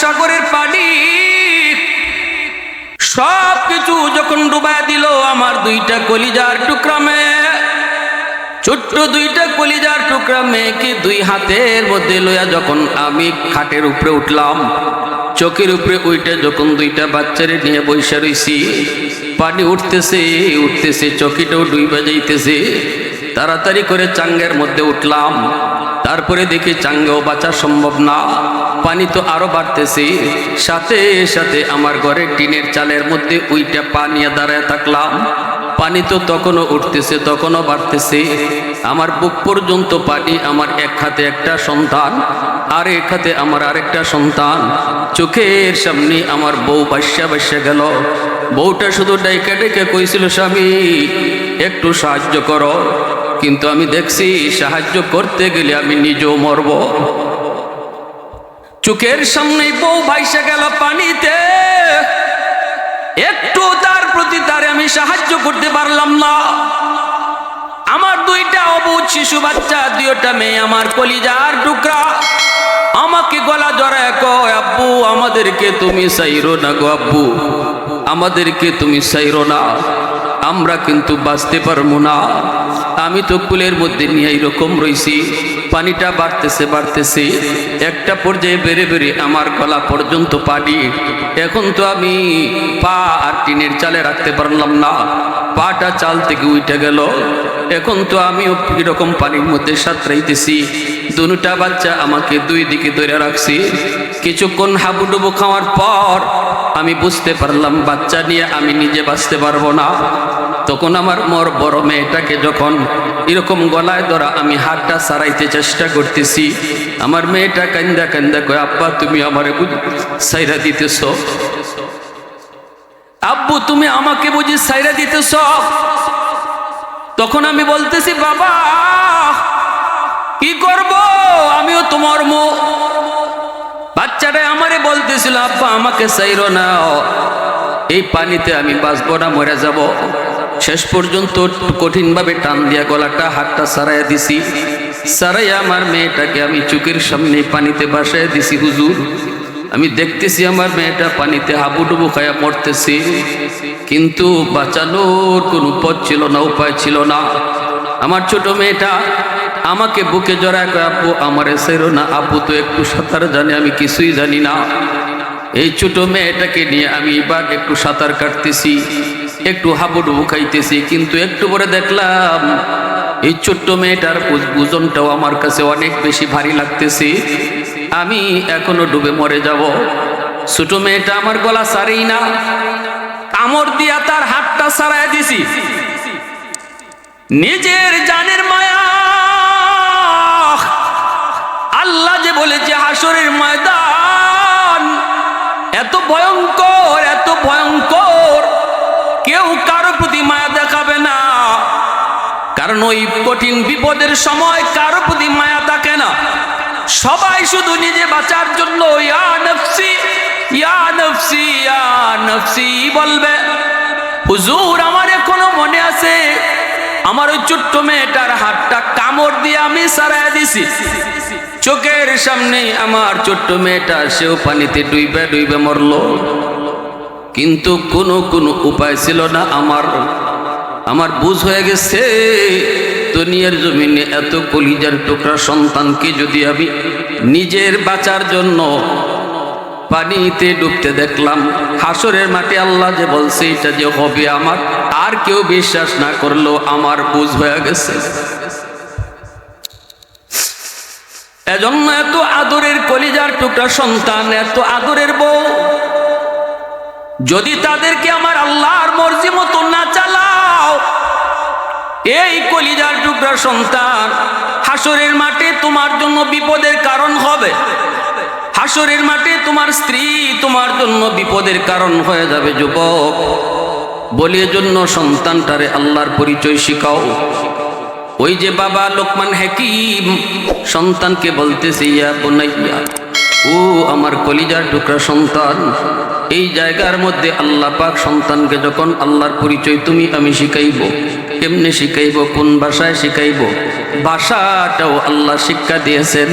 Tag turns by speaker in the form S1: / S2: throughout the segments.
S1: সাগরের পানি সব কিছু যখন ডুবায় দিল, আমার দুইটা কলিজার টুকরা মেয়ে, ছোট্ট দুইটা কলিজার টুকরা মেয়েকে দুই হাতের মধ্যে লইয়া যখন আমি খাটের উপরে উঠলাম, চোখের উপরে উইটা যখন দুইটা বাচ্চারে নিয়ে বসে রইছি, পানি উঠতেছে উঠতেছে, চকিটাও ডুইবা যাইতেছে। তাড়াতাড়ি করে চাঙ্গের মধ্যে উঠলাম, তারপরে দেখি চাঙ্গেও বাঁচা সম্ভব না, পানি তো আরো বাড়তেছে। সাথে সাথে আমার ঘরের টিনের চালের মধ্যে উইটা পা নিয়ে দাঁড়ায় থাকলাম। পানি তো তখনও উঠতেছে, তখনও বাড়তেছে, আমার বুক পর্যন্ত পানি। আমার এক হাতে একটা সন্তান, আর এক হাতে আমার আরেকটা সন্তান। চোখের সামনে আমার বউ বাসা গেল। বউটা শুধু ডাইকা ডেকে কইছিল, স্বামী একটু সাহায্য করো, কিন্তু আমি দেখছি সাহায্য করতে গেলে আমি নিজেও মরব। চোখের সামনে বউ ভাইসা গেল পানিতে, একটু তার প্রতি তারে আমি সাহায্য করতে পারলাম না। আমার দুইটা অবুঝ শিশু বাচ্চা, দুইটা মেয়ে আমার কলিজার টুকরা, আমাকে গলা জড়ায় কয়, আব্বু আমাদেরকে তুমি ছাইরো না গো, আব্বু আমাদেরকে তুমি ছাইরো না, আমরা কিন্তু বাঁচতে পারবো না। আমি তো কুলের মধ্যে নিয়ে এইরকম রইছি, পানিটা বাড়তেছে বাড়তেছে, একটা পর্যায়ে বেড়ে বেড়ে আমার গলা পর্যন্ত পানি। এখন তো আমি পা আর টিনের চালে রাখতে পারলাম না, পাটা চাল থেকে উঠে গেল। এখন তো আমিও এরকম পানির মধ্যে সাঁতরাইতেছি। দুটা বাচ্চা আমাকে দুই দিকে ধরে রাখছি। কিছুক্ষণ হাবুডুবু খাওয়ার পর আমি বুঝতে পারলাম বাচ্চা নিয়ে আমি নিজে বাঁচতে পারবো না। তখন আমার মোর বড় মেয়েটাকে যখন এরকম গলায় ধরা আমি হাতটা সারাইতে চেষ্টা করতেছি, আমার মেয়েটা কান্দা কান্দা কয়, আব্বা তুমি আমারে সাইরা দিতেছ, আব্বু তুমি আমাকে বুঝি সাইরা দিতেছ। তখন আমি বলতেছি, বাবা কি করব, আমিও তোমার মুখ। বাচ্চাটা আমারে বলতেছিল, আব্বা আমাকে সাইরো না, এই পানিতে আমি বাঁচবো না, মরে যাব। শেষ পর্যন্ত কঠিনভাবে টান দিয়া গলাটা হাতটা সারাইয়া দিছি। সারাইয়া আমার মেয়েটাকে আমি চোখের সামনে পানিতে ভাসাইয়া দিছি। হুজুর আমি দেখতেছি আমার মেয়েটা পানিতে হাবুডুবু খায়া মরতেছে, কিন্তু বাঁচানোর কোনো পথ ছিল না, উপায় ছিল না। আমার ছোট মেয়েটা আমাকে বুকে জড়ায় কয়, আব্বু আমারে ছাইরো না, আব্বু তো একটু সাঁতার জানে, আমি কিছুই জানি না। এই ছোট মেয়েটাকে নিয়ে আমি এবার একটু সাঁতার কাটতেছি, একটু হাবুডুবু খাইতেছি, কিন্তু একটু পরে দেখলাম এই ছোট্ট মেয়েটার ওজনটাও আমার কাছে অনেক বেশি ভারী লাগতেছে, আমি এখনো ডুবে মরে যাব। ছোট মেয়েটা আমার গলা ছাড়েই না, কামড় দিয়া তার হাতটা ছাড়াই দিছি। নিজের জানের মায়া, আল্লাহ যে বলেছে হাসরের ময়দান এত ভয়ঙ্কর, এত ভয়ঙ্কর, কেউ কারো প্রতি মায়া দেখাবে না, কারণ ওই কঠিন বিপদের সময় কারো প্রতি মায়া থাকে না। সবাই শুধু নিজে বাঁচার জন্য ইয়া নফসি ইয়া নফসি ইয়া নফসি বলবে। হুজুর আমার এখনো মনে আছে, আমার ওই ছোট্ট মেয়েটার হাতটা কামড় দিয়ে আমি সারাই দিছি। চোখের সামনে আমার ছোট্ট মেয়েটা, সেও পানিতে ডুইবে ডুইবে মরলো, কিন্তু কোনো উপায় ছিল না। আমার বুঝ হয়ে গেছে, দুনিয়ার জমিনে এত কলিজার টুকরা সন্তানকে যদি আমি নিজের বাঁচার জন্য পানিতে ডুবতে দেখলাম, হাসরের মাঠে আল্লাহ যে বলছে এটা যে হবে আমার, আর কেউ বিশ্বাস না করলেও আমার বুঝ হয়ে গেছে। এজন্য এত আদরের কলিজার টুকরা সন্তান, এত আদরের বউ, যদি তাদেরকে আমার আল্লাহর মর্জি মতো না চালাও, এই কলিজার টুকরা সন্তান হাসরের মাঠে তোমার জন্য বিপদের কারণ হবে। হাসরের মাঠে তোমার স্ত্রী তোমার জন্য বিপদের কারণ হয়ে যাবে। যুবক বলি, এজন্য সন্তানটারে আল্লাহর পরিচয় শিখাও। ওই যে বাবা লোকমান হাকিম সন্তানকে বলতেছে, ইয়া বুনাইয়া, ও আমার কলিজার টুকরা সন্তান, এই জায়গার মধ্যে আল্লাহ পাক সন্তানকে যখন আল্লাহর পরিচয় তুমি আমি শিখাইব, কেমনে শিখাইব, কোন ভাষায় শিখাইব, ভাষাটাও আল্লাহ শিক্ষা দিয়েছেন।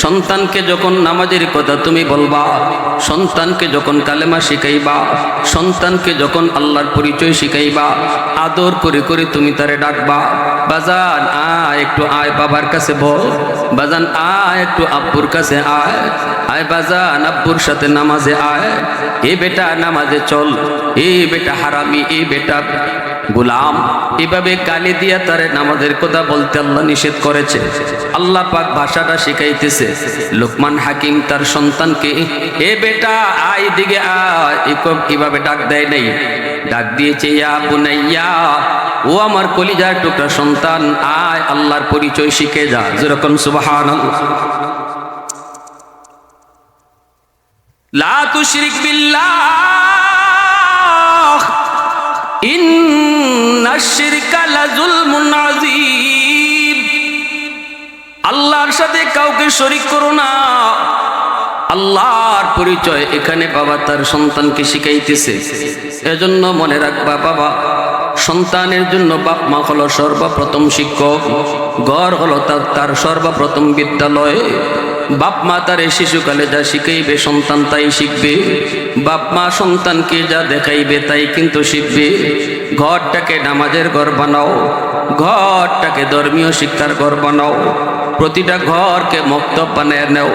S1: সন্তানকে যখন নামাজের কথা তুমি বলবা, সন্তানকে যখন কালেমা শিখাইবা, সন্তানকে যখন আল্লাহর পরিচয় শিখাইবা, আদর করে করে তুমি তারে ডাকবা, বাজান আয় একটু আয় বাবার কাছে বল, বাজান আয় একটু আব্বুর কাছে আয়, আয় বাজান আব্বুর সাথে নামাজে আয়, এ বেটা নামাজে চল, এ বেটা হারামি, এ বেটা গোলাম, এভাবে গালি দিয়া তারে নামাজের কথা বলতে আল্লাহ নিষেধ করেছে। আল্লাহ পাক ভাষাটা শিখাইতেছে। লোকমান হাকিম তার সন্তানকে এ বেটা আয় দিকে আয়, এভাবে ডাক দেয় নাই, ডাক দিয়েছে ইয়া বুনাইয়া, ও আমার কলিজার টুকরা সন্তান আয় আল্লাহর পরিচয় শিখে যা। যেরকম সুবহানাল্লাহ। লা তুশরিক বিল্লাহ ইন্নাশ শিরকা লাযুলমুন আযীম। আল্লাহর সাথে কাউকে শরীক করো না। আল্লাহর পরিচয় এখানে বাবা তার সন্তানকে শিখাইতেছে। এজন্য মনে রাখবা বাবা, সন্তানের জন্য বাপ মা হলো সর্বপ্রথম শিক্ষক, ঘর হলো তার সর্বপ্রথম বিদ্যালয়। বাপ মা তার শিশুকালে যা শিখাইবে সন্তান তাই শিখবে, বাপ মা সন্তানকে যা দেখাইবে তাই কিন্তু শিখবে। ঘরটাকে নামাজের ঘর বানাও, ঘরটাকে ধর্মীয় শিক্ষার ঘর বানাও, প্রতিটা ঘরকে মক্তব বানায় নাও।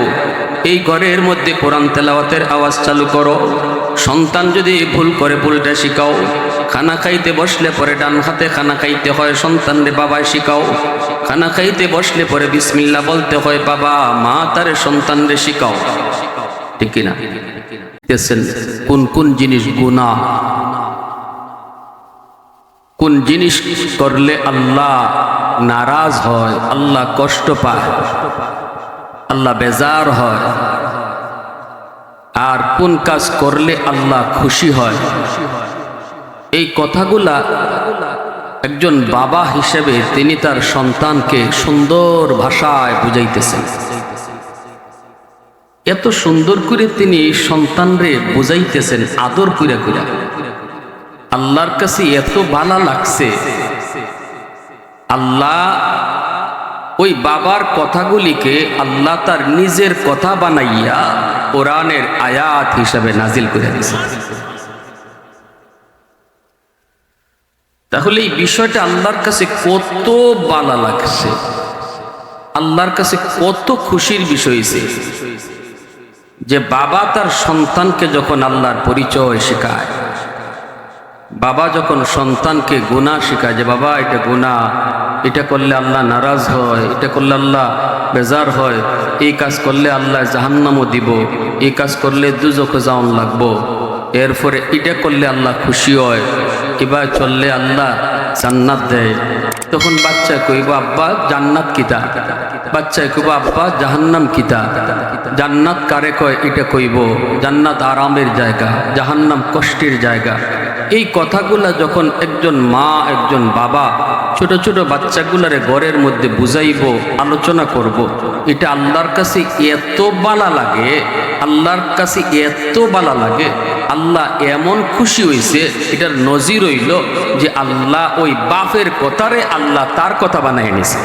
S1: এই ঘরের মধ্যে কোরআন তেলাওয়াতের আওয়াজ চালু করো। সন্তান যদি ভুল করে ভুলটা শিখাও। খানা খাইতে বসলে পরে ডান হাতে খানা খাইতে হয়, সন্তানরে বাবায় শিখাও। খানা খাইতে বসলে পরে বিসমিল্লাহ বলতে হয় বাবা মা তারে সন্তানরে শিখাও। ঠিক কিনা? কোন কোন জিনিস গুনাহ, কোন জিনিস করলে আল্লাহ নারাজ হয়, আল্লাহ কষ্ট পায়, আল্লাহ বেজার হয়, আর কোন কাজ করলে আল্লাহ খুশি হয়। এই কথাগুলা একজন বাবা হিসেবে তিনি তার সন্তানকে সুন্দর ভাষায় বুঝাইতেছেন। এত সুন্দর করে তিনি সন্তানরে বুঝাইতেছেন আদর কইরা কইরা। আল্লাহর কাছে এত ভালো লাগছে, আল্লাহ ওই বাবার কথাগুলিকে আল্লাহ তার নিজের কথা বানাইয়া কোরআনের আয়াত হিসাবে নাজিল করে দিয়েছে। তাহলে এই বিষয়টা আল্লাহর কাছে কত ভালো লাগছে, আল্লাহর কাছে কত খুশির বিষয় যে বাবা তার সন্তানকে যখন আল্লাহর পরিচয় শেখায়, বাবা যখন সন্তানকে গুনাহ শেখায় যে বাবা এটা গুনাহ, এটা করলে আল্লাহ নারাজ হয়, এটা করলে আল্লাহ বেজার হয়, এই কাজ করলে আল্লাহ জাহান্নামও দিব, এই কাজ করলে দুজকে যাওয়ান লাগবো, এরপরে এটা করলে আল্লাহ খুশি হয়, এবার চললে আল্লাহ জান্নাত দেয়। তখন বাচ্চা কইব আব্বা জান্নাত কিতা, বাচ্চায় কইব আব্বা জাহান্নাম কিতা। জান্নাত কারে কয় এটা কইব, জান্নাত আরামের জায়গা, জাহান্নাম কষ্টের জায়গা। এই কথাগুলা যখন একজন মা একজন বাবা ছোট ছোট বাচ্চাগুলারে ঘরের মধ্যে বুঝাইব, আলোচনা করব, এটা আল্লাহর কাছে এত ভালো লাগে, আল্লাহর কাছে এত ভালো লাগে, আল্লাহ এমন খুশি হইছে, এটার নজির হইল যে আল্লাহ ওই বাপের কথারে আল্লাহ তার কথা বানায় নিছে।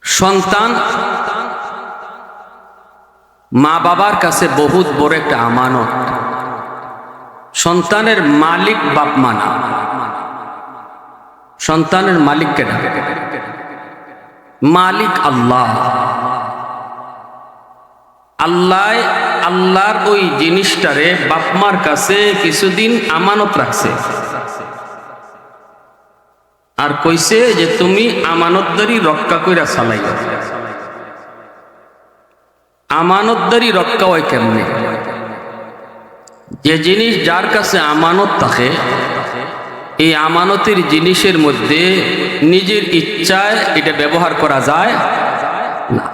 S1: সন্তান মা বাবার কাছে বহুত বড় একটা আমানত। সন্তানের মালিক বাপ মা না, সন্তানের মালিক কেডা? মালিক আল্লাহ। আল্লাহ আল্লাহর ওই জিনিসটারে বাপ মার কাছে কিছুদিন আমানত রাখছে, আর কইছে যে তুমি আমানতদারি রক্ষা কইরা চালাইও। আমানতদারি রক্ষা হয় কেমনে? যে জিনিস যার কাছে আমানত থাকে, এই আমানতের জিনিসের মধ্যে নিজের ইচ্ছায় এটা ব্যবহার করা যায় না।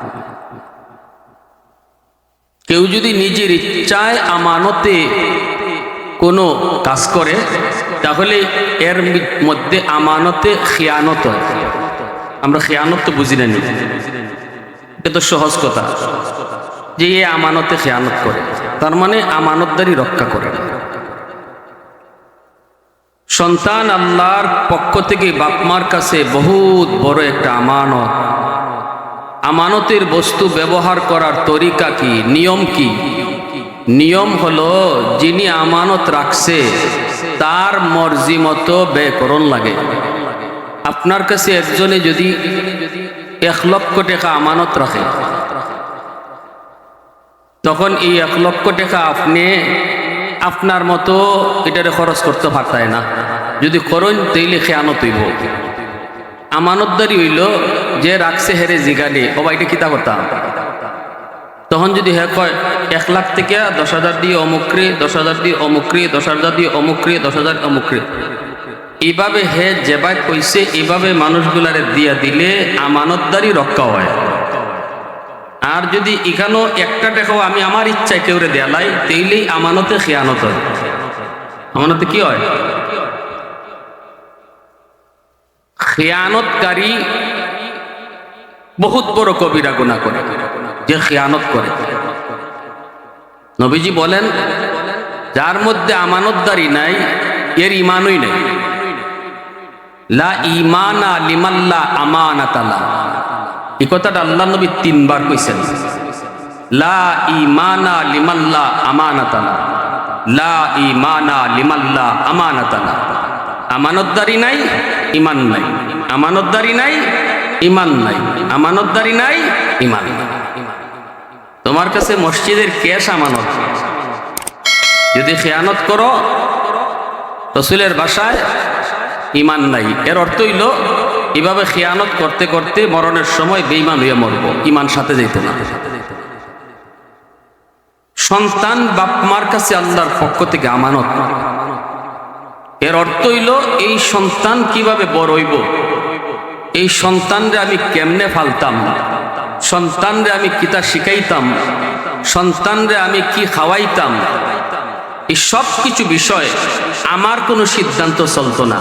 S1: কেউ যদি নিজের ইচ্ছায় আমানতে কোনো কাজ করে, তাহলে এর মধ্যে আমানতে খিয়ানত হয়। আমরা খিয়ানত তো বুঝি না, এটা তো সহজ কথা যে এ আমানতে খিয়ানত করে, তার মানে আমানতদারি রক্ষা করে। সন্তান আল্লাহর পক্ষ থেকে বাপ মার কাছে বহুত বড় একটা আমানত। আমানতের বস্তু ব্যবহার করার তরিকা কি, নিয়ম কি? নিয়ম হলো যিনি আমানত রাখছে তার মর্জি মতো ব্যয় করণ লাগে। আপনার কাছে একজনে যদি 1 লক্ষ টাকা আমানত রাখে, তখন এই 1 লক্ষ টাকা আপনি আপনার মতো এটারে খরচ করতে পারতায় না। যদি করেন তাইলে খেয়ানত হইব। আমানতদারি হইল যে রাখছে হেরে জিগানি ও এটা কিতা করতাম, তখন যদি হে কয় 1 লাখ থেকে 10,000 দিয়ে অমুকরি, 10,000 দিয়ে অমুকরি, 10,000 দিয়ে অমুকরি, 10,000 অমুকরি, এইভাবে হে যেবাই কইছে এইভাবে মানুষগুলারে দিয়া দিলে আমানতদারি রক্ষা হয়। আর যদি এখানেও একটা টাকাও আমি আমার ইচ্ছায় কেউরে দেয়ালাই তাইলেই আমানতে খেয়ানত হয়। আমানতে কি হয়? খেয়ানতকারী বহুত বড় কবিরা গুনাহ করে যে খেয়ানত করে। নবীজি বলেন যার মধ্যে আমানতদারি নাই এর ইমানই নাই। লা ঈমানা লিমাল্লা আমানাতালা, এই কথাটা আল্লাহ নবী 3 বার কইছেন। লা ঈমানা লিমাল্লা আমানাতালা, লা ঈমানা লিমাল্লা আমানাতালা। আমানতদারি নাই, ইমান নাই। আমানতদারি নাই, ইমান নাই। আমানতদারি নাই, ইমান নাই। তোমার কাছে মসজিদের ক্যাশ আমানত, যদি খেয়ানত করো রাসূলের ভাষায় ইমান নাই। এর অর্থ হইল এভাবে খেয়ানত করতে করতে মরণের সময় বেঈমান হয়ে মরব, ইমান সাথে যেত না। সন্তান বাপ মার কাছে আল্লাহর পক্ষ থেকে আমানত। এর অর্থ হইল এই সন্তান কিভাবে বড় হইব, এই সন্তানরে আমি কেমনে ফালতাম, সন্তানরে আমি কিতা শিখাইতাম, সন্তানরে আমি কি খাওয়াইতাম, এই সব কিছু বিষয় আমার কোনো সিদ্ধান্ত চলতো না।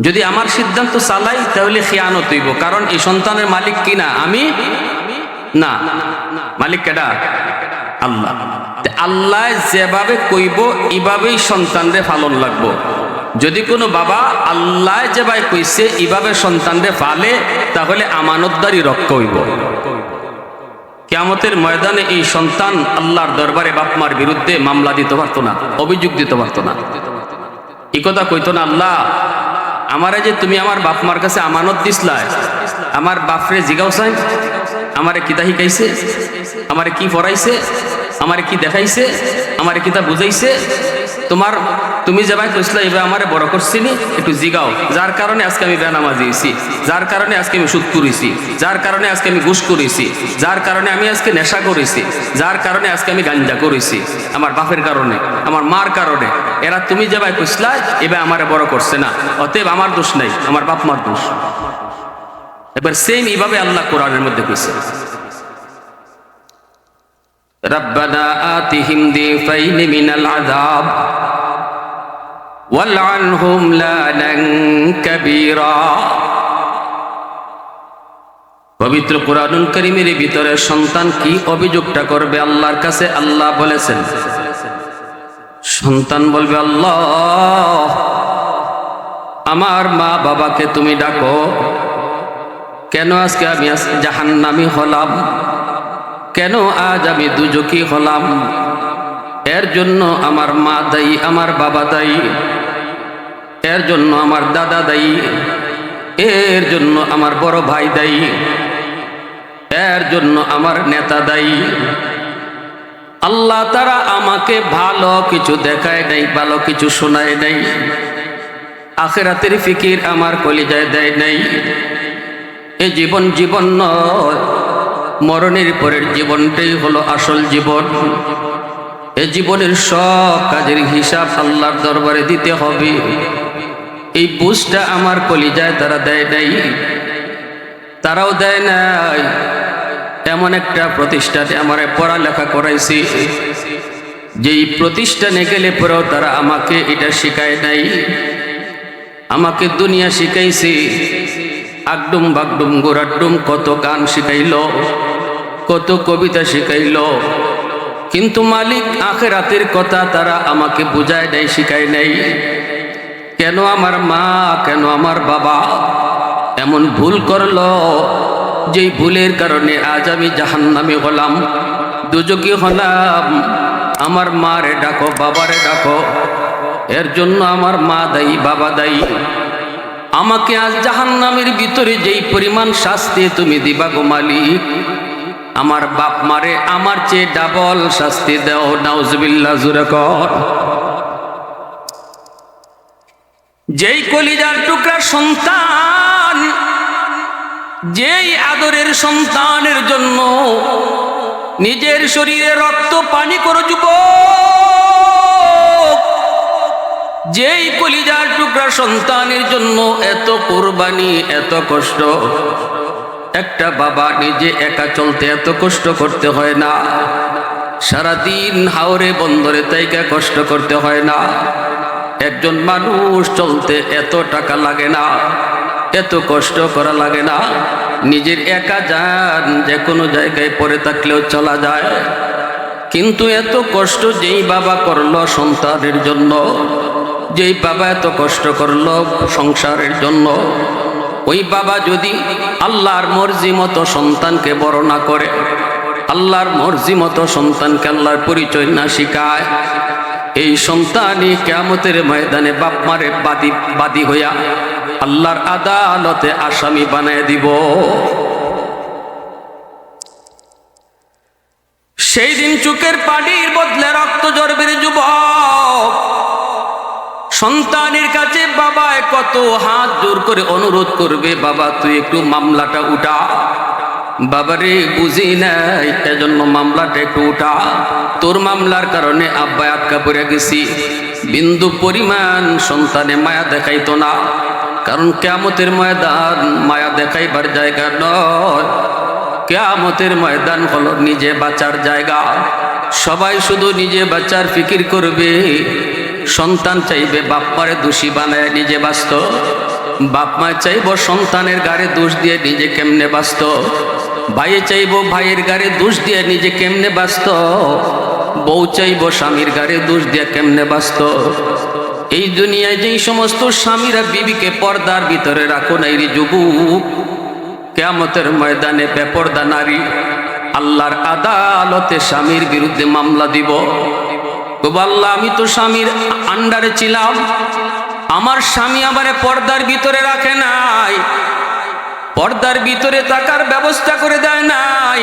S1: যদি আমার সিদ্ধান্ত চালাই তাহলে খেয়ানত হইব, কারণ এই সন্তানের মালিক কিনা আমি না। মালিক কেডা? আল্লাহ। আল্লাহ যেভাবে কইব এইভাবেই সন্তানরে পালন লাগবো। যদি কোনো বাবা আল্লাহ যেভাবে কইছে এইভাবে সন্তানরে পালে তাহলে আমানতদারি রক্ষা হইব। কিয়ামতের ময়দানে এই সন্তান আল্লাহর দরবারে বাপমার বিরুদ্ধে মামলা দিতে পারতো না, অভিযোগ দিতে পারতো না। এই কথা কইতো না, আল্লাহ আমারে যে তুমি আমার বাপমার কাছে আমানত দিসলা, আমার বাপরে জিগাও চাই আমারে কিতা শিখাইছে, আমারে কি পড়াইছে, আমারে কি দেখাইছে, আমারে কিতা বুঝাইছে। তুমি যেভাবে কইসলা এবার আমারে বড় করছিনি, একটু জিগাও। যার কারণে আজকে আমি বেনামাজি হইছি, যার কারণে আজকে আমি সুদ করেছি, যার কারণে আজকে আমি ঘুষ করেছি, যার কারণে আমি আজকে নেশা করেছি, যার কারণে আজকে আমি গাঞ্জা করেছি, আমার বাপের কারণে, আমার মার কারণে। এরা তুমি যেভাবে কইসলা এবার আমারে বড় করছে না, অতএব আমার দোষ নাই, আমার বাপ মার দোষ। এবার সেম এইভাবে আল্লাহ কোরআনের মধ্যে কইছে, রব্বানা আতিহিম দিফাইনি মিনাল আযাব ওয়ালআনহুম লানান কাবীরা। পবিত্র কুরআনুল কারীমের ভিতরে সন্তান কি অভিযোগটা করবে আল্লাহর কাছে? আল্লাহ বলেছেন, সন্তান বলবে আল্লাহ আমার মা বাবাকে তুমি ডাকো, কেন আজকে আমি জাহান্নামী হলাম, কেন আজ আমি দুজকি হলাম? এর জন্য আমার মা দায়ী, আমার বাবা দায়ী, এর জন্য আমার দাদা দায়ী, এর জন্য আমার বড় ভাই দায়ী, এর জন্য আমার নেতা দায়ী। আল্লাহ তারা আমাকে ভালো কিছু দেখায় নাই, ভালো কিছু শোনায় নাই, আখিরাতের ফিকির আমার কলিজায় দেয় নাই। এ জীবন জীবন নয়, মরণের পরের জীবনটাই হলো আসল জীবন। এ জীবনের সব কাজের হিসাব আল্লাহর দরবারে দিতে হবে। এই বুঝটা আমার কলিজায় তারা দেয় নাই, তারাও দেয় নাই। এমন একটা প্রতিষ্ঠানে আমার পড়ালেখা করাইছি, যেই প্রতিষ্ঠানে গেলে পরেও তারা আমাকে এটা শিখায় নাই। আমাকে দুনিয়া শিখাইছে, আগডুম বাগডুম গোড়াডুম কত গান শিখাইল, কত কবিতা শিখাইল, কিন্তু মালিক আখিরাতের কথা তারা আমাকে বুঝায় নাই, শিখায় নাই। কেন আমার মা, কেন আমার বাবা এমন ভুল করলো, যেই ভুলের কারণে আজ আমি জাহান্নামে হলাম, দুজকি হলাম। আমার মারে ডাকো, বাবারে ডাকো, এর জন্য আমার মা দায়ী, বাবা দায়ী। আমাকে আজ জাহান্নামের ভিতরে যেই পরিমাণ শাস্তি তুমি দিবা গো মালিক, আমার বাপ মারে আমার চেয়ে ডাবল শাস্তি দাও। নাউজুবিল্লাহ, জোরে কর। যেই কলিজার টুকরা সন্তান, যেই আদরের সন্তানের জন্য নিজের শরীরে রক্ত পানি করো যুবক, যেই কলিজার টুকরা সন্তানের জন্য এত কুরবানি, এত কষ্ট, একটা বাবা নিজে একা চলতে এত কষ্ট করতে হয় না, সারাদিন হাওরে বন্দরে তাইকা কষ্ট করতে হয় না, একজন মানুষ চলতে এত টাকা লাগে না, এত কষ্ট করা লাগে না, নিজের একা যান যে কোনো জায়গায় পড়ে থাকলেও চলা যায়। কিন্তু এত কষ্ট যেই বাবা করলো সন্তানের জন্য, যেই বাবা এত কষ্ট করলো সংসারের জন্য, ওই বাবা যদি আল্লাহর মর্জি মতো সন্তানকে বড় না করে, আল্লাহর মর্জি মতো সন্তানকে আল্লাহর পরিচয় না শিখায়, এই সন্তানই কিয়ামতের ময়দানে বাপ মারে বাদী হইয়া আল্লাহর আদালতে আসামি বানায় দিব। সেই দিন চোখের পানির বদলে রক্ত ঝরবে রে যুবক। সন্তানের কাছে বাবা কত হাত জোর করে অনুরোধ করবে, বাবা তুই একটু মামলাটা উঠা, বাবারে বুঝি নাই এজন্য মামলাটা একটু উঠা, তোর মামলার কারণে আব্বা আটকা পড়ে গেছি। বিন্দু পরিমাণ সন্তানে মায়া দেখাইতো না, কারণ কিয়ামতের ময়দান মায়া দেখাইবার জায়গা নয়, কিয়ামতের ময়দান হলো নিজে বাঁচার জায়গা। সবাই শুধু নিজে বাঁচার ফিকির করবে। সন্তান চাইবে বাপ মারে দোষী বানায় নিজে বাঁচত, বাপ মায় চাইব সন্তানের গাড়ে দোষ দিয়ে নিজে কেমনে বাঁচত, ভাইয়ে চাইব ভাইয়ের গাড়ে দোষ দিয়ে নিজে কেমনে বাঁচত, বউ চাইব স্বামীর গাড়ে দোষ দিয়ে কেমনে বাঁচত। এই দুনিয়ায় যেই সমস্ত স্বামীরা বিবিকে পর্দার ভিতরে রাখো নাই রে যুবক, কিয়ামতের ময়দানে বেপর্দা নারী আল্লাহর আদালতে স্বামীর বিরুদ্ধে মামলা দিব। আল্লাহ আমি তো স্বামীর আন্ডারে ছিলাম, আমার স্বামী আমারে পর্দার ভিতরে রাখে নাই, পর্দার ভিতরে থাকার ব্যবস্থা করে দেয় নাই।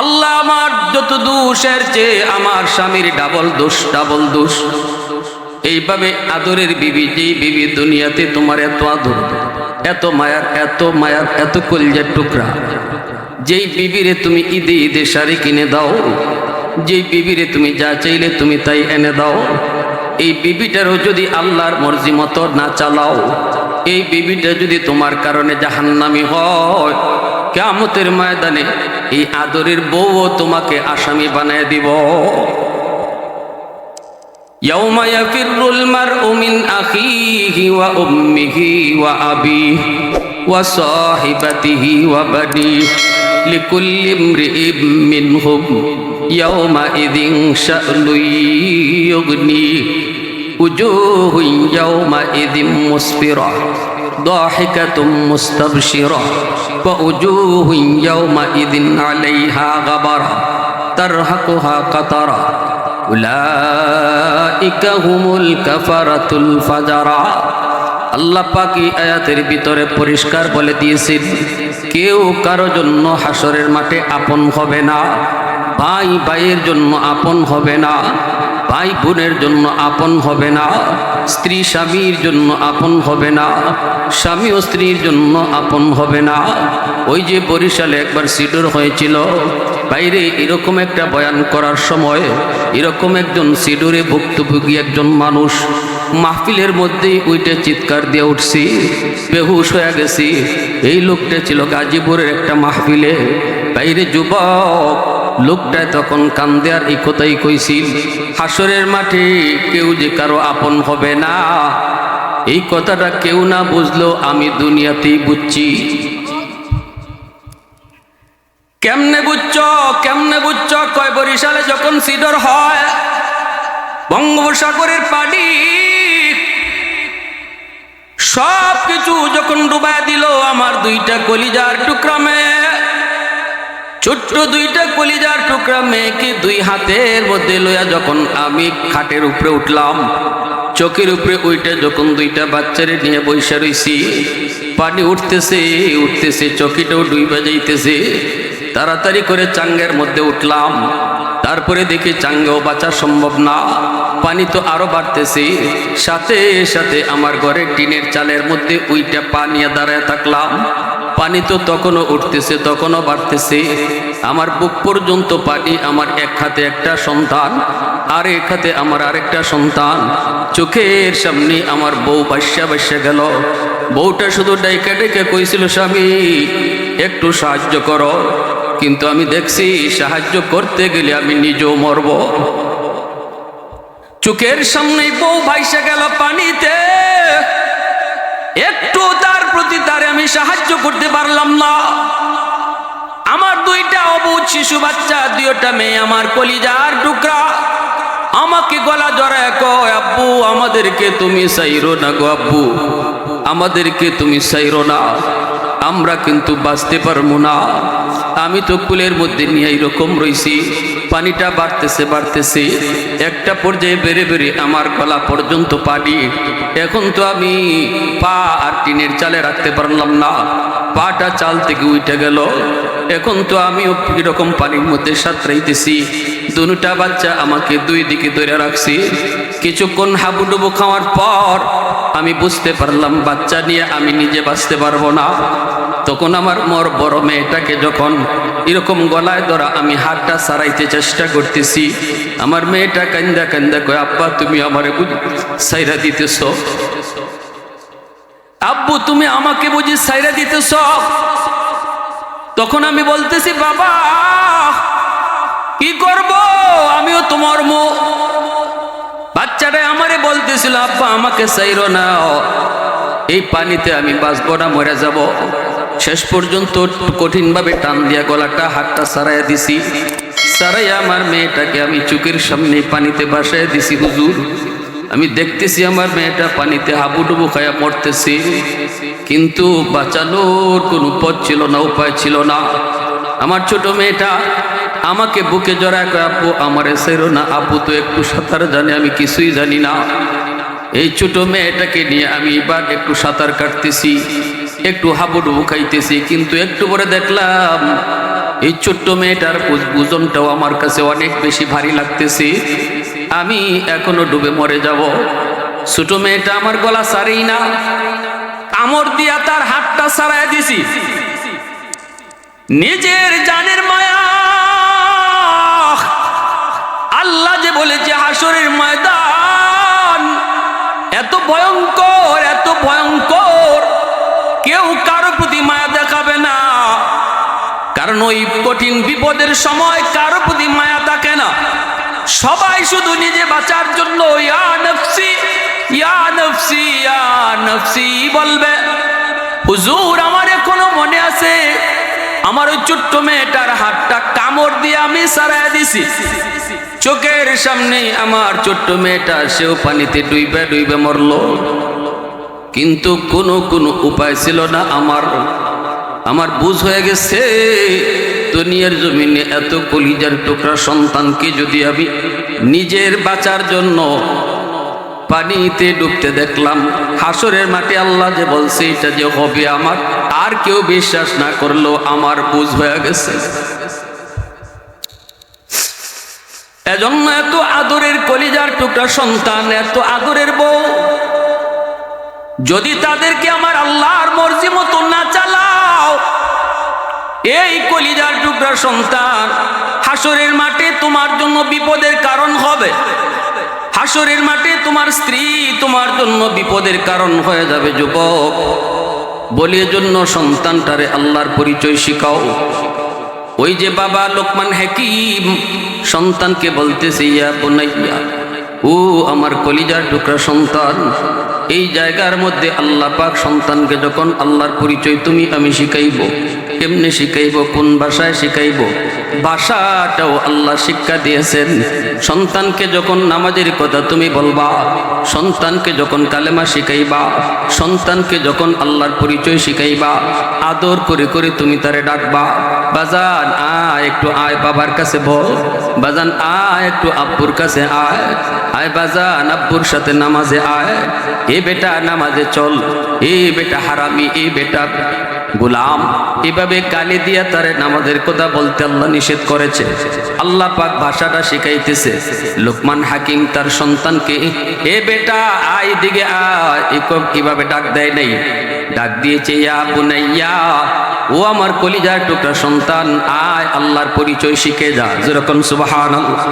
S1: আল্লাহ আমার যত দোষের চেয়ে আমার স্বামীর ডাবল দোষ, ডাবল দোষ। এইভাবে আদরের বিবি, যেই বিবি দুনিয়াতে তোমার এত আদর, এত মায়ার, এত মায়ার, এত কলিজার টুকরা, যেই বিবিরে তুমি ঈদে ঈদে শাড়ি কিনে দাও, যেই বিবিরে তুমি যা চাইলে তুমি তাই এনে দাও, এই বিবিটারও যদি আল্লাহর মর্জি মতো না চালাও, এই বিবিটা যদি তোমার কারণে জাহান্নামী হয়, কিয়ামতের ময়দানে এই আদরের বউও তোমাকে আসামি বানায় দিব। ইয়াউমা ইয়াফিরুল মারউ মিন আখিহি ওয়া উম্মিহি ওয়া আবিহি ওয়া সাহিবাতিহি ওয়া বানিহি লিকুল্লি ইমরিইম মিনহুম ইয়াউমাইযিন শা'নুন ইউগনিহি উজুহুন ইয়াউমাইযিন মুসফিরা দাহিকাতুম মুস্তাবশিরা ওয়া উজুহুন ইয়াউমাইযিন আলাইহা গাবারা তারহাকুহা কাতারা উলাইকা হুমুল কাফারাতুল ফাজারা। আল্লাহ পাক এই আয়াতের ভিতরে পরিষ্কার বলে দিয়েছেন, কেউ কারো জন্য হাসরের মাঠে আপন হবে না, ভাই ভাইয়ের জন্য আপন হবে না, ভাই বোনের জন্য আপন হবে না, স্ত্রী স্বামীর জন্য আপন হবে না, স্বামী ও স্ত্রীর জন্য আপন হবে না। ওই যে বরিশালে একবার সিডর হয়েছিল, বাইরে এরকম একটা বয়ান করার সময় এরকম একজন সিডরে ভুক্তভোগী একজন মানুষ মাহফিলের মধ্যেই উইটে চিৎকার দিয়ে উঠছি, বেহুশ হয়ে গেছি। এই লোকটা ছিল গাজীপুরের একটা মাহফিলে। বাইরে যুবক লোকটায় তখন কান্দে আর এই কথাই কইছিল, হাসরের মাঠে কেউ যে কারো আপন হবে না। এই কথাটা কেউ না বুঝলো, আমি দুনিয়াতেই বুঝছি। কেমনে বুঝছ, কেমনে বুঝছ? কয় বরিশালে যখন সিডর হয়, বঙ্গোপসাগরের পানি সব কিছু যখন ডুবাই দিল, আমার দুইটা কলিজার টুকরা মেয়ে, ছোট্ট দুইটা কলিজার টুকরা মেয়েকে দুই হাতের মধ্যে লইয়া যখন আমি খাটের উপরে উঠলাম, চোখের উপরে ওইটা যখন দুইটা বাচ্চারে নিয়ে বইসা রইছি, পানি উঠতেছে উঠতেছে, চকিটাও ডুইবা যাইতেছে। তাড়াতাড়ি করে চাঙ্গের মধ্যে উঠলাম, তারপরে দেখি চাঙ্গেও বাঁচা সম্ভব না, পানি তো আরো বাড়তেছে। সাথে সাথে আমার ঘরে টিনের চালের মধ্যে ওইটা পা নিয়ে দাঁড়ায় থাকলাম। পানি তো তখনও উঠতেছে, তখনও বাড়তেছে, আমার বুক পর্যন্ত পানি। আমার এক হাতে একটা সন্তান, আর এক হাতে আমার আরেকটা সন্তান। চোখের সামনে আমার বউ বাস্যা বাস্যা গেল। বউটা শুধু ডাইকা ডেকে কইছিল, স্বামী একটু সাহায্য করো। কিন্তু আমি দেখছি সাহায্য করতে গেলে আমি নিজেও মরব। চোখের সামনে বউ ভাইসা গেল পানিতে, একটু তার প্রতি তারে আমি সাহায্য করতে পারলাম না। আমার দুইটা অবুঝ শিশু বাচ্চা, দুইটা মেয়ে আমার কলিজার টুকরা, আমাকে গলা জড়ায় কয়, আব্বু আমাদেরকে তুমি চাইরো না গো, আব্বু আমাদেরকে তুমি চাইরো না, আমরা কিন্তু বাঁচতে পারবো না। আমি তো কুলের মধ্যে নিয়ে এইরকম রইছি, পানিটা বাড়তেছে বাড়তেছে, একটা পর্যায়ে বেড়ে বেড়ে আমার গলা পর্যন্ত পানি। এখন তো আমি পা আর টিনের চালে রাখতে পারলাম না, পাটা চাল থেকে উঠে গেল। এখন তো আমিও এরকম পানির মধ্যে সাঁতরাইতেছি। দুটা বাচ্চা আমাকে দুই দিকে ধরে রাখছি। কিছুক্ষণ হাবুডুবু খাওয়ার পর আমি বুঝতে পারলাম বাচ্চা নিয়ে আমি নিজে বাঁচতে পারবো না। তখন আমার মোর বড় মেয়েটাকে যখন এরকম গলায় ধরা আমি হাতটা সারাইতে চেষ্টা করতেছি, আমার মেয়েটা কান্দা কান্দা কয়, আব্বা তুমি আমারে সাইরা দিতেছ, আব্বু তুমি আমাকে বুঝি সাইরা দিতেছ। তখন আমি বলতেছি, বাবা কি করব, আমিও তোমার মুখ। বাচ্চাটা আমারে বলতেছিল, আব্বা আমাকে চাইরো না, এই পানিতে আমি বাঁচবো না, মরে যাব। শেষ পর্যন্ত কঠিনভাবে টান দিয়া গলাটা হাতটা সারাইয়া দিছি। সারাইয়া আমার মেয়েটাকে আমি চোখের সামনে পানিতে ভাসাইয়া দিছি। হুজুর আমি দেখতেছি আমার মেয়েটা পানিতে হাবুডুবু খায়া মরতেছে, কিন্তু বাঁচানোর কোনো পথ ছিল না, উপায় ছিল না। আমার ছোট মেয়েটা আমাকে বুকে জড়ায় কয়, আব্বু আমারে ছেড়ো না, আব্বু তো একটু সাঁতার জানে, আমি কিছুই জানি না। এই ছোট মেয়েটাকে নিয়ে আমি এবার একটু সাঁতার কাটতেছি, একটু হাবুডুবু খাইতেছি, কিন্তু একটু পরে দেখলাম এই ছোট্ট মেয়েটার ওজনটাও আমার কাছে অনেক বেশি ভারী লাগতেছে, আমি এখনো ডুবে মরে যাব। ছোট মেয়েটা আমার গলা ছাড়েই না, কামড় দিয়া তার হাতটা ছাড়াই দিছি। নিজের জানের মায়া, আল্লাহ যে বলেছে হাসরের ময়দান এত ভয়ঙ্কর, এত ভয়ঙ্কর, কেউ কারো প্রতি মায়া দেখাবে না, কারণ ওই কঠিন বিপদের সময় কারো প্রতি মায়া থাকে না। সবাই শুধু নিজে বাঁচার জন্য ইয়া নফসি ইয়া নফসি ইয়া নফসি বলবে। হুজুর আমার এখনো মনে আছে, আমার ওই ছোট্ট মেয়েটার হাতটা কামড় দিয়ে আমি সারাই দিছি। চোখের সামনে আমার ছোট্ট মেয়েটা, সেও পানিতে ডুইবে ডুইবে মরলো, কিন্তু কোনো উপায় ছিল না। আমার বুঝ হয়ে গেছে, দুনিয়ার জমিনে এত কলিজার টুকরা সন্তানকে যদি আমি নিজের বাঁচার জন্য পানিতে ডুবতে দেখলাম, হাসরের মাঠে আল্লাহ যে বলছে এটা যে হবে আমার, আর কেউ বিশ্বাস না করলেও আমার বুঝ হয়ে গেছে। এজন্য এত আদরের কলিজার টুকরা সন্তান, এত আদরের বউ, যদি তাদেরকে আমার আল্লাহর মর্জি মতো না চালাও, এই কলিজার টুকরা সন্তান হাসরের মাঠে তোমার জন্য বিপদের কারণ হবে। হাসরের মাঠে তোমার স্ত্রী তোমার জন্য বিপদের কারণ হয়ে যাবে। যুবক বলি, এজন্য সন্তানটারে আল্লাহর পরিচয় শিখাও। ওই যে বাবা লোকমান হাকিম সন্তানকে বলতেছে, ইয়া বুনাইয়া, ও আমার কলিজার টুকরা সন্তান, এই জায়গার মধ্যে আল্লাহ পাক সন্তানকে যখন আল্লাহর পরিচয় তুমি আমি শিখাইব, কেমনে শিখাইব, কোন ভাষায় শিখাইব, ভাষাটাও আল্লাহ শিক্ষা দিয়েছেন। সন্তানকে যখন নামাজের কথা তুমি বলবা, সন্তানকে যখন কালেমা শিখাইবা, সন্তানকে যখন আল্লাহর পরিচয় শিখাইবা, আদর করে করে তুমি তারে ডাকবা, বাজান আয় একটু আয় বাবার কাছে বল, বাজান আয় একটু আব্বুর কাছে আয়, আয় বাজান আব্বুর সাথে নামাজে আয়, এ বেটা নামাজে চল, এ বেটা হারামি, এ বেটা গোলাম, এভাবে গালি দিয়া তারে নামাজের কথা বলতে আল্লাহ নিষেধ করেছে। আল্লাহ পাক ভাষাটা শিখাইতেছে। লোকমান হাকিম তার সন্তানকে এ বেটা আয় দিকে আয় কিভাবে ডাক দেয় নাই, ডাক দিয়েছে ইয়া বুনাইয়া, ও আমার কলিজার টুকরা সন্তান আয় আল্লাহর পরিচয় শিখে যা। যেরকম সুবহানাল্লাহ।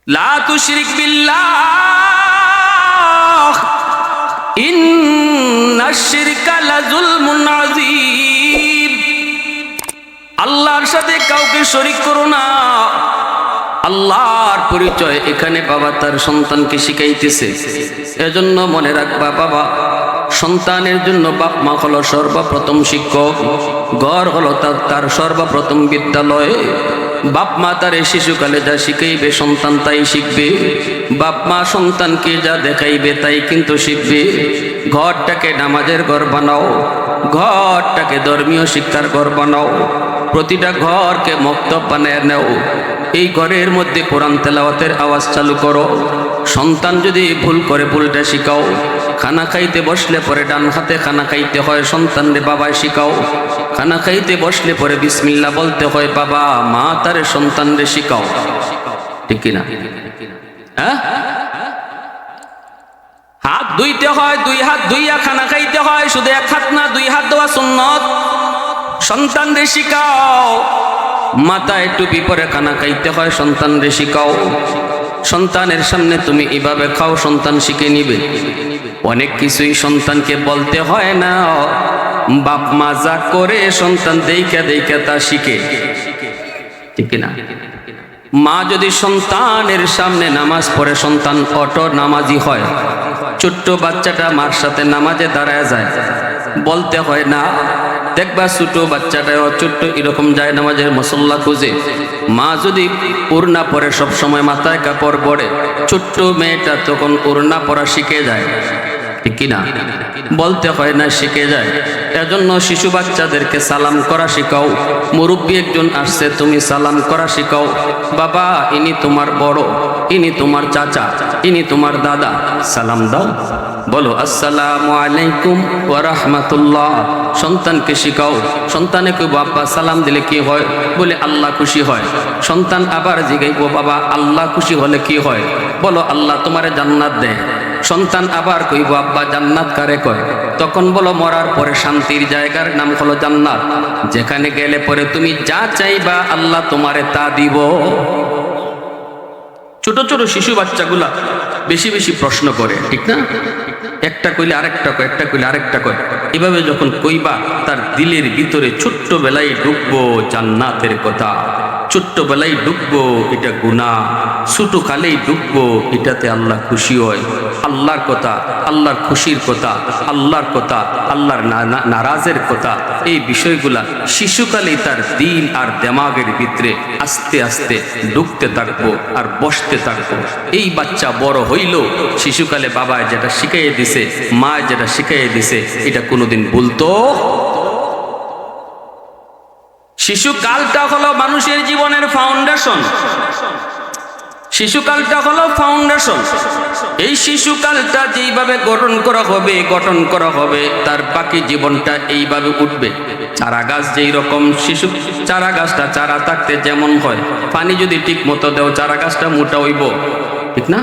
S1: লা তুশরিক বিল্লাহ ইন্নাশ শিরকা লাযুলমুন আযীম। আল্লাহর সাথে কাউকে শরীক করো না। আল্লাহর পরিচয় এখানে বাবা তার সন্তানকে শিখাইতেছে। এজন্য মনে রাখবা বাবা, সন্তানের জন্য বাপ মা হলো সর্বপ্রথম শিক্ষক, ঘর হলো তার সর্বপ্রথম বিদ্যালয়। বাপ মা তার শিশুকালে যা শিখাইবে সন্তান তাই শিখবে, বাপ মা সন্তানকে যা দেখাইবে তাই কিন্তু শিখবে। ঘরটাকে নামাজের ঘর বানাও, ঘরটাকে ধর্মীয় শিক্ষার ঘর বানাও, প্রতিটা ঘরকে মক্তব বানিয়ে নাও। এই ঘরের মধ্যে কোরআন তেলাওয়াতের আওয়াজ চালু করো। সন্তান যদি ভুল করে ভুলটা শিখাও। খানা খাইতে বসলে পরে ডান হাতে খানা খাইতে হয়, সন্তানরে বাবায় শিখাও। খানা খাইতে বসলে পরে বিসমিল্লাহ বলতে হয় বাবা মা তারে সন্তানরে শিখাও। ঠিক কিনা? হ্যাঁ, হাত ধুইতে হয়, দুই হাত ধুইয়া খানা খাইতে হয়, শুধু এক হাত না দুই হাত দেওয়া সুন্নত। সন্তানরে শিখাও। মাথায় টুপি পরে খানা খাইতে হয়, সন্তানরে শিখাও। সন্তানের সামনে তুমি এভাবে খাও, সন্তান শিখে নিবে। অনেক কিছুই সন্তানকে বলতে হয় না, বাপ মা যা করে সন্তান দেইখা দেইখা তা শিখে। ঠিক কিনা? মা যদি সন্তানের সামনে নামাজ পড়ে সন্তান অটো নামাজি হয়। ছোট্ট বাচ্চাটা মার সাথে নামাজে দাঁড়ায় যায়, বলতে হয় না। দেখবা ছোট বাচ্চাটাও ছোট্ট এরকম যায় নামাজের মুসল্লা খুঁজে। মা যদি ওড়না পরে সবসময় মাথায় কাপড় পরে, ছোট্ট মেয়েটা তখন ওড়না পরা শিখে যায়। ঠিক কিনা? বলতে হয় না, শিখে যায়। এজন্য শিশু বাচ্চাদেরকে সালাম করা শিখাও। মুরব্বী একজন আসছে, তুমি সালাম করা শিখাও। বাবা ইনি তোমার বড়, ইনি তোমার চাচা, ইনি তোমার দাদা, সালাম দাও। বলো আসসালামু আলাইকুম ওয়া রাহমাতুল্লাহ। সন্তানকে শিখাও। সন্তানে কইব আব্বা সালাম দিলে কি হয়? বলে আল্লাহ খুশি হয়। সন্তান আবার জিগাইব বাবা আল্লাহ খুশি হলে কি হয়? বলো আল্লাহ তোমারে জান্নাত দেয়। সন্তান আবার কইব আব্বা জান্নাত কারে কয়? তখন বলো মরার পরে শান্তির জায়গার নাম হলো জান্নাত, যেখানে গেলে পরে তুমি যা চাইবা আল্লাহ তোমারে তা দিব। ছোট ছোট শিশু বাচ্চাগুলা বেশি বেশি প্রশ্ন করে, ঠিক না? একটা কইলে আরেকটা কয়, একটা কইলে আরেকটা কয়। এভাবে যখন কইবা তার দিলের ভিতরে ছোট্ট বেলায় ঢুকবো জান্নাতের কথা, ছোট্ট বেলায় ঢুকবো এটা গুনাহ, ছোট কালেই ঢুকবো এটাতে আল্লাহ খুশি হয়। আল্লাহর কথা, আল্লাহর খুশির কথা, আল্লাহর কথা, আল্লাহর নারাজের কথা, এই বিষয়গুলা শিশুকালেই তার দিল আর দেমাগের ভিতরে আস্তে আস্তে ঢুকতে থাকবো আর বসতে থাকবো। এই বাচ্চা বড় হইল, শিশুকালে বাবা যেটা শিখাইয়ে দিছে, মা যেটা শিখাইয়ে দিছে, এটা কোনোদিন ভুলতো। শিশুকালটা হলো মানুষের জীবনের ফাউন্ডেশন। শিশুকালটা হলো ফাউন্ডেশন। এই শিশুকালটা যেইভাবে গঠন করা হবে তার বাকি জীবনটা এইভাবে উঠবে। চারা গাছ যেই রকম, শিশু চারা গাছটা চারা থাকতে যেমন হয়, পানি যদি ঠিক মতো দেও চারা গাছটা মোটা হইব, ঠিক না?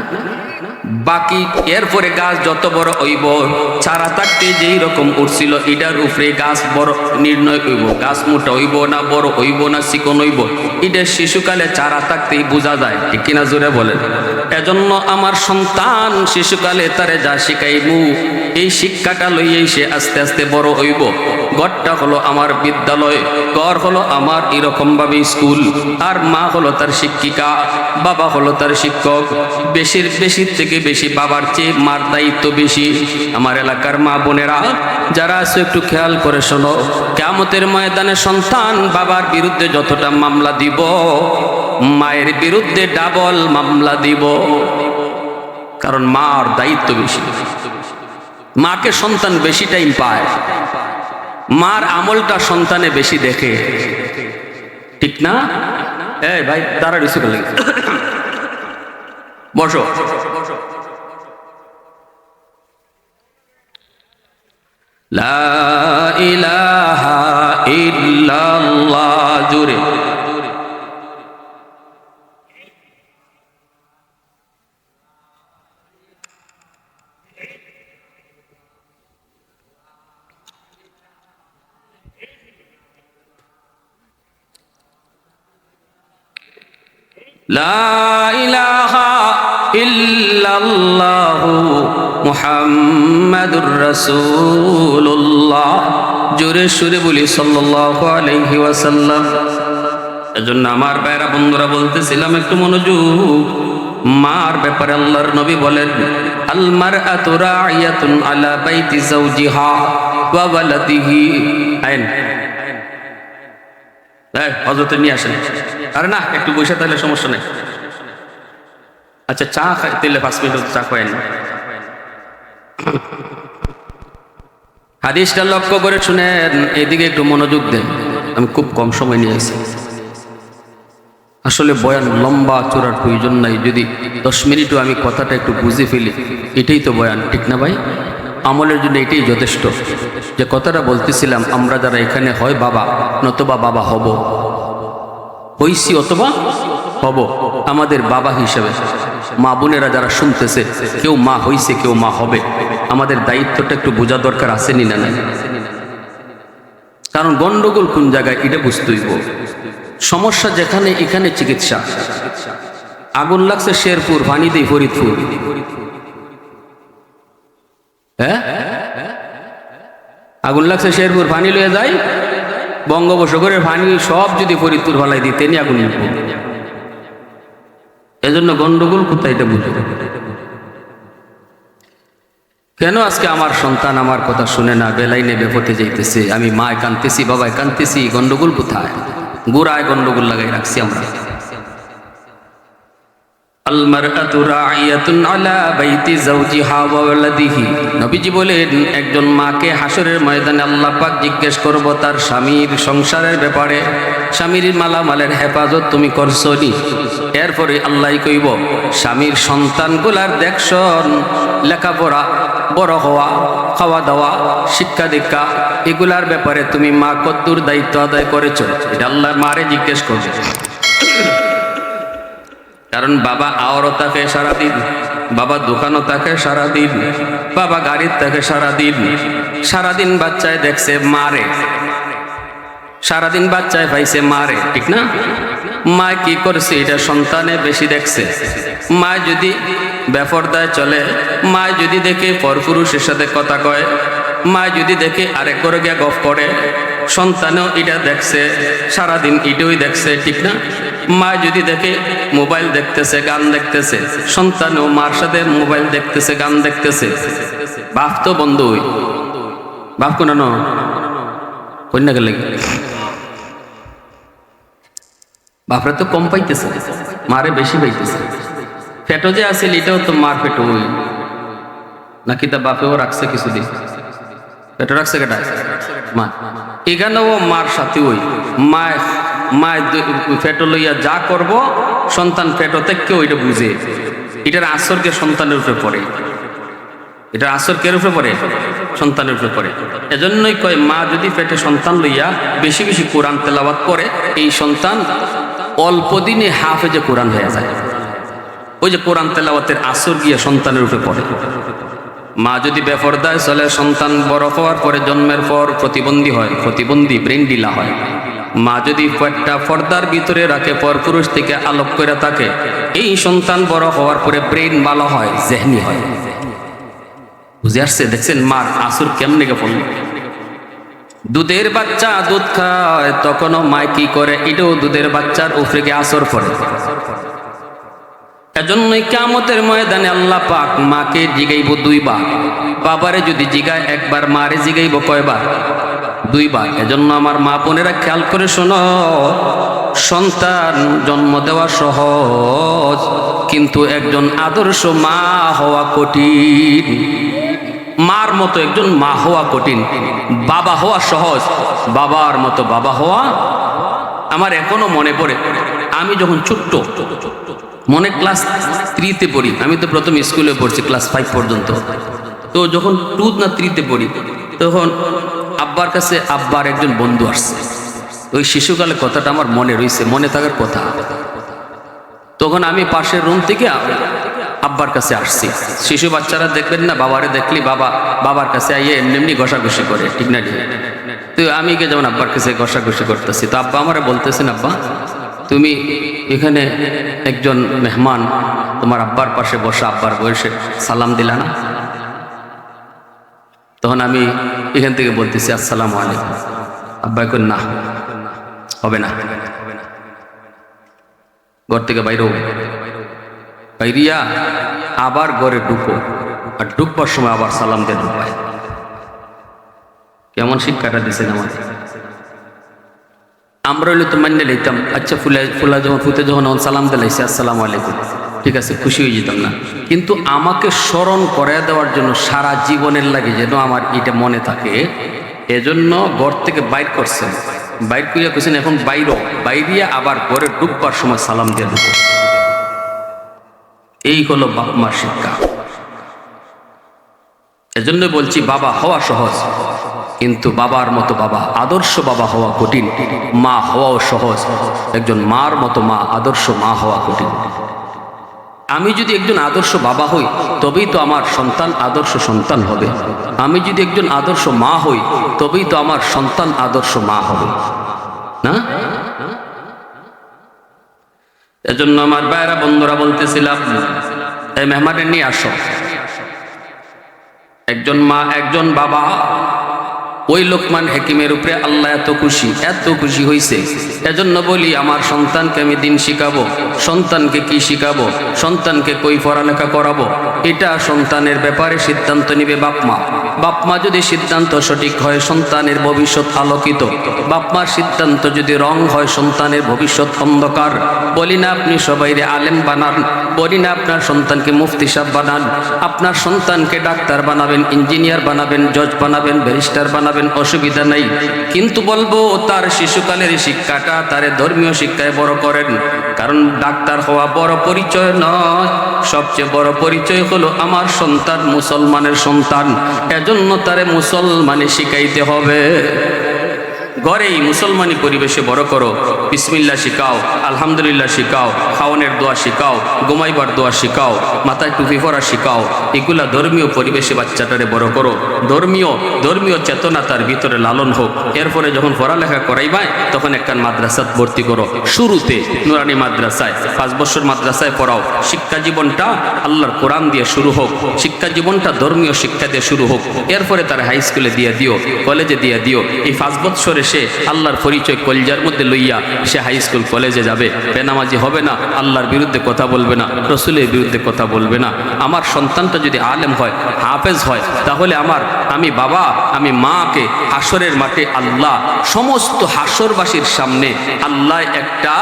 S1: বাকি এরপরে গাছ যত বড় হইব, চারা থাকতে যেই রকম উঠছিল এটার উপরে গাছ বড় নির্ণয় হইব। গাছ মোটা হইব না, বড় হইব না, চিকন হইব, এটা শিশুকালে চারা থাকতেই বোঝা যায়, ঠিক কিনা? জোরে বলেন। এজন্য আমার সন্তান শিশুকালে তারে যা শিখাইবো এই শিক্ষাটা লইয়েই সে আস্তে আস্তে বড় হইব। ঘরটা হলো আমার বিদ্যালয়, ঘর হলো আমার এরকম ভাবে স্কুল, আর মা হলো তার শিক্ষিকা, বাবা হলো তার শিক্ষক। বেশির থেকে বেশি বাবার চেয়ে মার দায়িত্ব বেশি। আমার এলাকার মা বোনেরা যারা আছে একটু খেয়াল করে শোনো, কিয়ামতের ময়দানে সন্তান বাবার বিরুদ্ধে যতটা মামলা দিব, মায়ের বিরুদ্ধে ডাবল মামলা দিব, কারণ মার দায়িত্ব বেশি। মাকে সন্তান বেশি টাইম পায়, মার আমলটা সন্তানে বেশি দেখে, ঠিক না? এই ভাই তারা রিসিভ করলে বসো। লা ইলাহা ইল্লাল্লাহ জোরে। লা ইলাহা ইল্লাল্লাহু মুহাম্মাদুর রাসূলুল্লাহ। জোরে সুরে বলি সাল্লাল্লাহু আলাইহি ওয়াসাল্লাম। এজন্য আমার ভাইরা বন্ধুরা বলতেছিলাম একটু মনোযোগ। মার ব্যাপারে আল্লাহর নবী বলেন, আল মারআতু রাইয়াতুন আলা বাইতি যাওজিহা ওয়া ওয়ালাদিহি। আইন এই হযরত নিয়ে আসেন। আরে না, একটু বসে তাহলে সমস্যা নেই। আচ্ছা চা খাইতে 5 মিনিট চা খায় না। হাদিসটা লক্ষ্য করে শুনেন, এদিকে একটু মনোযোগ দেন। আমি খুব কম সময় নিয়ে আসি, আসলে বয়ান লম্বা চূড়ার প্রয়োজন নাই। যদি 10 মিনিটও আমি কথাটা একটু বুঝে ফেলি, এটাই তো বয়ান, ঠিক না ভাই? আমলের জন্য এটাই যথেষ্ট। যে কথাটা বলতেছিলাম, আমরা যারা এখানে হয় বাবা নতবা বাবা হব, হইছি অথবা হব, আমাদের বাবা হিসেবে মা বোনেরা যারা শুনতেছে, কেউ মা হইছে কেউ মা হবে, আমাদের দায়িত্বটা একটু বোঝা দরকার আছে নি না? কারণ গন্ডগোল কোন জায়গায় এটা বুঝতে হইব। সমস্যা যেখানে, এখানে চিকিৎসা। আগুন লাগছে শেরপুর, পানি দেই ফরিদপুর। হ্যাঁ, আগুন লাগছে শেরপুর, পানি লয়ে যায় বঙ্গোপসাগরের পানি সব যদি ফরিদপুর ভালাই দিতে নি আগুন লাগবে। এজন্য গন্ডগোল কোথায় এটা বুঝে। কেন আজকে আমার সন্তান আমার কথা শুনে না, বেলাইনে বেপথে যাইতেছে, আমি মায় কানতেছি বাবায় কানতেছি, গন্ডগোল কোথায়? গোড়ায় গন্ডগোল লাগাই রাখছি আমরা। আল মারআতু রাইয়াতুন আলা বাইতি যাওজিহা ওয়া ওয়ালাদিহি। নবীজি বলেন, একজন মাকে হাসরের ময়দানে আল্লাহ পাক জিজ্ঞেস করব তার স্বামীর সংসারের ব্যাপারে, স্বামীর মালামালের হেফাজত তুমি করছো নি? এরপরে আল্লাহ কইব, স্বামীর সন্তানগুলার দেখশন, লেখাপড়া, বড় হওয়া, খাওয়া দাওয়া, শিক্ষা দীক্ষা, এগুলার ব্যাপারে তুমি মা কতদূর দায়িত্ব আদায় করেছো? এটা আল্লাহ মারে জিজ্ঞেস করবে। কারণ বাবা আওয়ারও থাকে সারাদিন, বাবা দোকানও থাকে সারাদিন, বাবা গাড়ির থাকে সারাদিন, সারাদিন বাচ্চায় দেখছে মারে, সারাদিন বাচ্চায় পাইছে মারে, ঠিক না? মা কি করছে এটা সন্তানে বেশি দেখছে। মা যদি বেপরদায় চলে, মা যদি দেখে পরপুরুষের সাথে কথা কয়, মা যদি দেখে আরেক করে গিয়া গফ করে, সন্তানেও এটা দেখছে, সারাদিন এটাই দেখছে, ঠিক না? মা যদি দেখে মোবাইল দেখতেছে, গান দেখতেছে, সন্তানও মার সাথে মোবাইল দেখতেছে, গান দেখতেছে। বাপ তো বন্ধু, বাপ কোন কন্যা গেলে বাপরা তো কম পাইতেছে, মারে বেশি পাইতেছে। পেটো যে আছে এটাও তো মার পেটো ওই নাকি, তা বাপেও রাখছে কিছুদিন, পেটো রাখছে কেটা মা, এখানেও মার সাথে ওই মায় পেটো লইয়া যা করব সন্তান পেটো থেকে ওইটা বুঝে। এটার আসরকে সন্তানের উপরে পড়ে, এটার আসর কের উপরে পড়ে? সন্তানের উপরে পড়ে। এজন্যই কয়, মা যদি পেটে সন্তান লইয়া বেশি বেশি কোরআন তেলাওয়াত করে, এই সন্তান অল্প দিনে হাফেজে কোরআন হয়ে যায়। ওই যে কোরআন তেলাওয়াতের আসর গিয়ে সন্তানের উপরে পড়ে। মা যদি বেপরদায় চলে, সন্তান বড় হওয়ার পরে জন্মের পর প্রতিবন্ধী হয়, প্রতিবন্ধী ব্রেন ডিলা হয়। মা যদি পেটটা পর্দার ভিতরে রাখে, পরপুরুষ থেকে আলোক করে থাকে, এই সন্তান বড় হওয়ার পরে ব্রেন ভালো হয়, জেহনি হয়। বুঝে আসছে? দেখছেন মার আসর কেমনে গে পড়ল? দুধের বাচ্চা দুধ খায়, তখনও মা কি করে, এটাও দুধের বাচ্চার উপরে গিয়ে আসর পড়ে। এজন্যই কিয়ামতের ময়দানে আল্লাহ পাক মাকে জিগাইব দুইবার। বাবারে যদি জিগায় একবার, মারে জিগাইব কয়বার? দুইবার। এজন্য আমার মা বোনেরা খেয়াল করে শোনো, সন্তান জন্ম দেওয়া সহজ, কিন্তু একজন আদর্শ মা হওয়া কঠিন। মার মতো একজন মা হওয়া কঠিন, বাবা হওয়া সহজ, বাবার মতো বাবা হওয়া। আমার এখনো মনে পড়ে, আমি যখন ছোট্ট, মনে ক্লাস 3-তে পড়ি, আমি তো প্রথম স্কুলে পড়ছি ক্লাস 5 পর্যন্ত। তো যখন 2 না 3-তে পড়ি, তখন আব্বার কাছে আব্বার একজন বন্ধু আসছে। ওই শিশুকালে কথাটা আমার মনে রয়েছে, মনে থাকার কথা। তখন আমি পাশের রুম থেকে আব্বার কাছে আসছি। শিশু বাচ্চারা দেখবেন না, বাবারে দেখলি বাবার কাছে আইয়ে এমনি এমনি ঘষাঘষি করে, ঠিক না? তো আমি যেমন আব্বার কাছে ঘষাঘষি করতেছি, তো আব্বা আমারে বলতেছেন, আব্বা তুমি এখানে একজন মেহমান, তোমার আব্বার পাশে বসা, আব্বার বয়সে সালাম দিলা না? তখন আমি এখান থেকে বলতেছি আসসালামু আলাইকুম। আব্বা এখন না, হবে না। ঘর থেকে বাইরিয়া আবার ঘরে ঢুকো, আর ঢুকবার সময় আবার সালাম দিয়ে ঢুকবাই। কেমন শিক্ষাটা দিচ্ছেন আমাদের। আমরা হইলে তো মান্য লইতাম, আচ্ছা ফুতে যখন সালাম দিলাইছে আসসালামু আলাইকুম, ঠিক আছে, খুশি হয়ে যেতাম না। কিন্তু আমাকে স্মরণ করে দেওয়ার জন্য সারা জীবনের লাগে যেন আমার এটা মনে থাকে, এজন্য ঘর থেকে বাইর করছেন। বাইর করিয়া কইছেন এখন বাইরিয়া আবার ঘরে ঢুকবার সময় সালাম দিয়ে ঢুকো। এই হলো বাপ মার শিক্ষা। এজন্য বলছি বাবা হওয়া সহজ, কিন্তু বাবার মতো বাবা, আদর্শ বাবা হওয়া কঠিন। মা হওয়াও সহজ, একজন মার মতো মা, আদর্শ মা হওয়া কঠিন। আমি যদি একজন আদর্শ বাবা হই, তবেই তো আমার সন্তান আদর্শ সন্তান হবে। আমি যদি একজন আদর্শ মা হই, তবেই তো আমার সন্তান আদর্শ মা হবে, না? এজন্য আমার ভাইরা বন্ধুরা বলতেছিলাম, এই মেহমানের নিয়ে আসো। একজন মা, একজন বাবা, ওই লোকমান হাকিমের উপরে আল্লাহ এত খুশি হয়েছে। এজন্য বলি আমার সন্তানকে আমি দিন শিখাবো, সন্তানকে কি শিখাবো, সন্তানকে কই পড়ালেখা করাবো, এটা সন্তানের ব্যাপারে সিদ্ধান্ত নিবে বাপ মা। বাপ মা যদি সিদ্ধান্ত সঠিক হয়, সন্তানের ভবিষ্যৎ আলোকিত। বাপ মার সিদ্ধান্ত যদি রং হয়, সন্তানের ভবিষ্যৎ অন্ধকার। বলি না আপনি সবাইরে আলেম বানান, বলি না আপনার সন্তানকে মুফতি সাহেব বানান, আপনার সন্তানকে ডাক্তার বানাবেন, ইঞ্জিনিয়ার বানাবেন, জজ বানাবেন, ব্যারিস্টার বানাবেন, অসুবিধা নাই। কিন্তু বলবো তার শিশুকালের শিক্ষাটা তারে ধর্মীয় শিক্ষায় বড় করেন। কারণ ডাক্তার হওয়া বড় পরিচয় নয়, সবচেয়ে বড় পরিচয় হলো আমার সন্তান মুসলমানের সন্তান। এজন্য তারে মুসলমানে শিখাইতে হবে। ঘরেই মুসলমানি পরিবেশে বড় করো, বিসমিল্লাহ শিখাও, আলহামদুলিল্লাহ শিখাও, খাওয়ানোর দোয়া শিখাও, ঘুমাইবার দোয়া শিখাও, মাথায় টুপি পরা শিখাও। এগুলা ধর্মীয় পরিবেশে বাচ্চাটারে বড় করো। ধর্মীয় চেতনা তার ভিতরে লালন হোক। এরপরে যখন পড়ালেখা করাইবাই, তখন একটা মাদ্রাসাত ভর্তি করো। শুরুতে নুরানি মাদ্রাসায় 5 বছর মাদ্রাসায় পড়াও। শিক্ষা জীবনটা আল্লাহর কোরআন দিয়ে শুরু হোক, শিক্ষা জীবনটা ধর্মীয় শিক্ষা দিয়ে শুরু হোক। এরপরে তার হাই স্কুলে দিয়ে দিও, কলেজে দিয়ে দিও। এই 5 বছরে সে আল্লাহর পরিচয় কলজার মধ্যে লইয়া সে হাই স্কুল কলেজে যাবে। বেনামাজি হবে না, আল্লাহর বিরুদ্ধে কথা বলবে না, রসুলের বিরুদ্ধে কথা বলবে না। আমার সন্তানটা যদি আলেম হয়, হাফেজ হয়, তাহলে আমি বাবা, আমি মাকে হাসরের মাঠে আল্লাহ সমস্ত হাসরবাসীর সামনে আল্লাহ একটা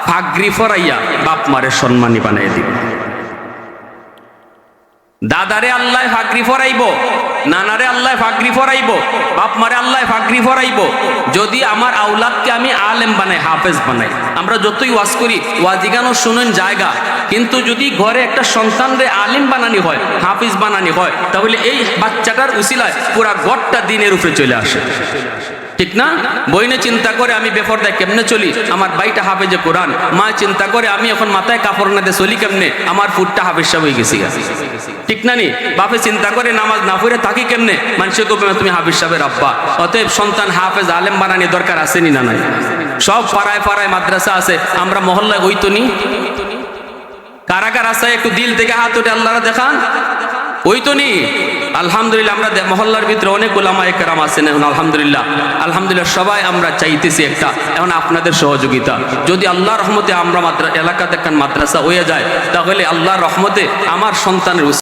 S1: পাগড়ি ফরাইয়া বাপ মারে সম্মানী বানাই দিবে। দাদারে আল্লাহ পাগড়ি ফরাইব, নানারে আল্লাহ পাগড়ি ফরাইব, বাপ মারে আল্লাহ পাগড়ি ফরাইব। যদি আমার আওলাদকে আমি আলেম বানাই, হাফেজ বানাই, আমরা যতই ওয়াজ করি, ওয়াজিগানও শুনেন জায়গা, কিন্তু যদি ঘরে একটা সন্তানরে আলেম বানানি হয়, হাফিজ বানানি হয়, তাহলে এই বাচ্চাটার উসিলায় পুরা ঘরটা দিনের উপরে চলে আসে, ঠিক না? বইনে চিন্তা করে আমি বেপরদায় কেমনে চলি, আমার ভাইটা হাফেজে কোরআন। মা চিন্তা করে আমি এখন মাথায় কাপড় না দিয়ে চলি কেমনে, আমার ফুটটা হাফেজ সাহেব হয়ে গেছি, ঠিক না নি? বাপে চিন্তা করে নামাজ না পড়ে থাকি কেমনে, মানুষের কবে তুমি হাফেজ সাহেবের আব্বা। অতএব সন্তান হাফেজ আলেম বানানি দরকার আসেনি না নাই? সব পাড়ায় পাড়ায় মাদ্রাসা আছে, আমরা মহল্লায় ওই তো নি। কারা কারা আছে একটু দিল থেকে হাত উঠে আল্লাহরা দেখান, ওই তো নি। আলহামদুলিল্লাহ আমরা মহল্লার ভিতরে অনেক ওলামায়ে কেরাম আছেন এখন আলহামদুলিল্লাহ সবাই আমরা চাইতেছি একটা এখন আপনাদের সহযোগিতা। যদি আল্লাহর রহমতে আমরা এলাকাতে একখান মাদ্রাসা হয়ে যায় তাহলে আল্লাহর রহমতে আমার সন্তানের